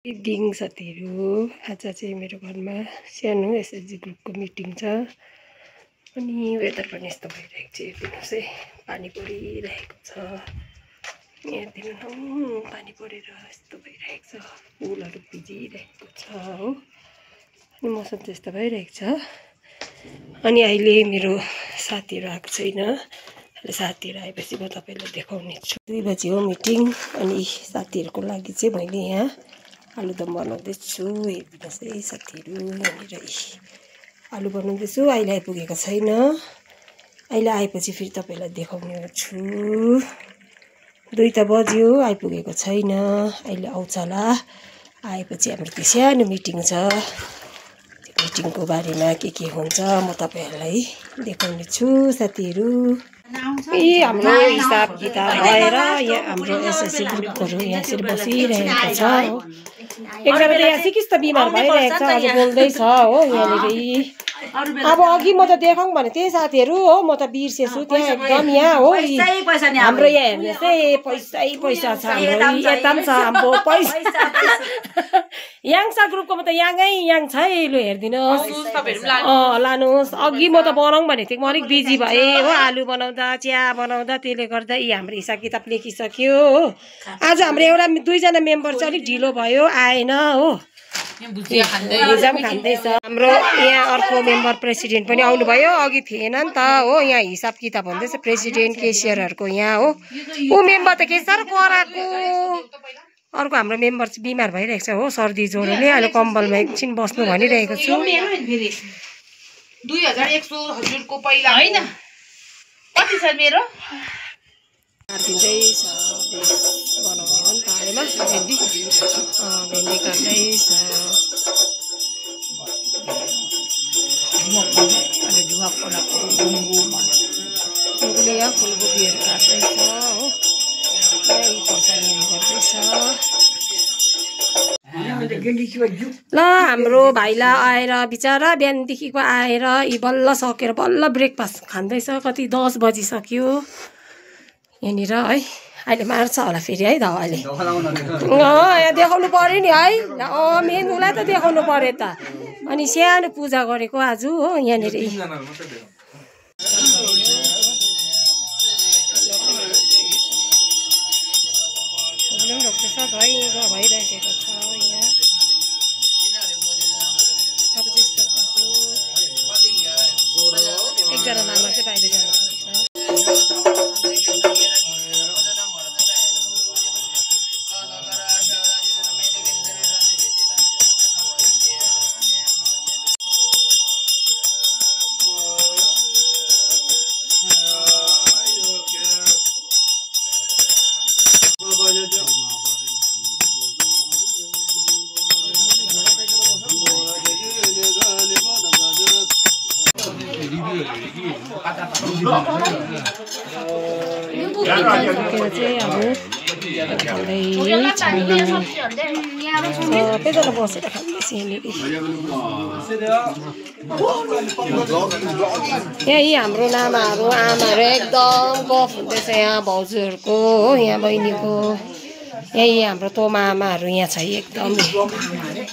Evening साथीहरू, आज चाहिँ मेरो घरमा सानो एसएचजी ग्रुपको मिटिङ छ। अनि वेदर पनि यस्तो भइरहेको छ। हेर्दिनुहोस् है, पानी परिरहेको छ। हेर्दिनु न, पानी परेर यस्तो भइरहेको छ। फुलहरू भिजिरहेको छ हो। अनि मौसम चाहिँ यस्तो भइरहेको छ। अनि अहिले मेरो साथीहरू आएको छैन। अहिले साथीहरू आएपछि म तपाईँलाई देखाउने छु। 2 बजी हो मिटिङ। अनि साथीहरूको लागि चाहिँ मैले यहाँ आलुदम बनाउँदैछु। हेर्नुहोस् है साथीहरू, यहाँनिर आलु बनाउँदैछु। अहिले आइपुगेको छैन। अहिले आएपछि फेरि तपाईँलाई देखाउने छु। 2 त बज्यो, आइपुगेको छैन। अहिले आउँछ होला। आएपछि हाम्रो त्यो सानो मिटिङ छ। त्यो मिटिङको बारेमा के हुन्छ म तपाईँहरूलाई देखाउने छु साथीहरू। हाम्रो हिसाब किताब भएर यहाँ हाम्रो एसएससी ग्रुपहरू यहाँ यसरी बसिरहेको छ हो। एकजना त यहाँ सिकिस्त बिमार भइरहेको छ, आज बोल्दैछ हो यहाँनिर। अब अघि म त देखाउँ भने त्यही साथीहरू हो, म त बिर्सेछु। त्यहाँ एकदम यहाँ हो हाम्रो यहाँ हेर्नुहोस् है, पैसा छ हाम्रो। यता पनि छ हाम्रो पैसा। याङसा ग्रुपको म त याङ छ है। लु हेरिदिनुहोस्, लानुहोस्। अघि म त बनाऊँ भनेको थिएँ, म अलिक बिजी भएँ हो आलु बनाउँदा चिया बनाउँदा। त्यसले गर्दा हाम्रो हिसाब किताब लेखिसक्यो हो। आज हाम्रो एउटा 2 जना मेम्बर चाहिँ अलिक ढिलो भयो, आएन हो। भुजिया पनि खाँदैछ। हाम्रो यहाँ अर्को मेम्बर प्रेसिडेन्ट पनि आउनुभयो, अघि थिएन नि त हो। यहाँ हिसाब किताब हुँदैछ प्रेसिडेन्ट केसियरहरूको यहाँ हो। ऊ मेम्बर त के साह्रो कराएको। अर्को हाम्रो मेम्बर चाहिँ बिमार भइरहेको छ हो, सर्दी ज्वरोले। अहिले कम्बलमा एकछिन बस्नु भनिरहेको छु। 2100 हजुरको पहिला हैन कति छ मेरो काट्दैछ। बनाउने हो नि त आलुमा भेन्डी। भेन्डी काट्दैछ। फुलकोपीहरू काट्दैछ हो। खोर्सानीहरू गर्दैछ। ल हाम्रो भाइला आएर बिचरा बिहानदेखिको आएर यी बल्ल सकेर बल्ल ब्रेकफास्ट खाँदैछ। कति 10 बजिसक्यो यहाँनिर है। अहिले मार्छ होला फेरि है दवाले। यहाँ देखाउनु पऱ्यो नि है। मेन उसलाई त देखाउनु पऱ्यो त। अनि सानो पूजा गरेको आज हो यहाँनिर। भइराखेको छ यहाँ। अब चाहिँ यस्तो एकजना मामा चाहिँ बाहिर जानुभएको छ। सबैजना बसेर खाँदैछ यहाँनिर। यही हाम्रो नामाहरू आमाहरू एकदम गफ हुँदैछ यहाँ भाउजूहरूको हो, यहाँ बहिनीको। यही हाम्रो तोमा आमाहरू यहाँ छ एकदम।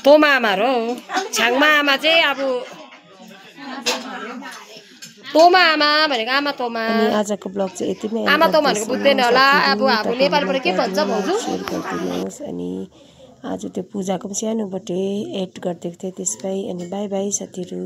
तोमा आमाहरू हो। छ्याङमा आमा चाहिँ अब तोमा आमा भनेको आमा तोमा। अनि आजको ब्लग चाहिँ यति नै। आमा तोमा भनेको बुझ्दैन होला। अब हाम्रो नेपालबाट के भन्छ भाउजू? सेयर गरिदिनुहोस्। अनि आज त्यो पूजाको पनि सानोबटे एड गरिदिएको थिएँ त्यसमै। अनि बाई बाई साथीहरू।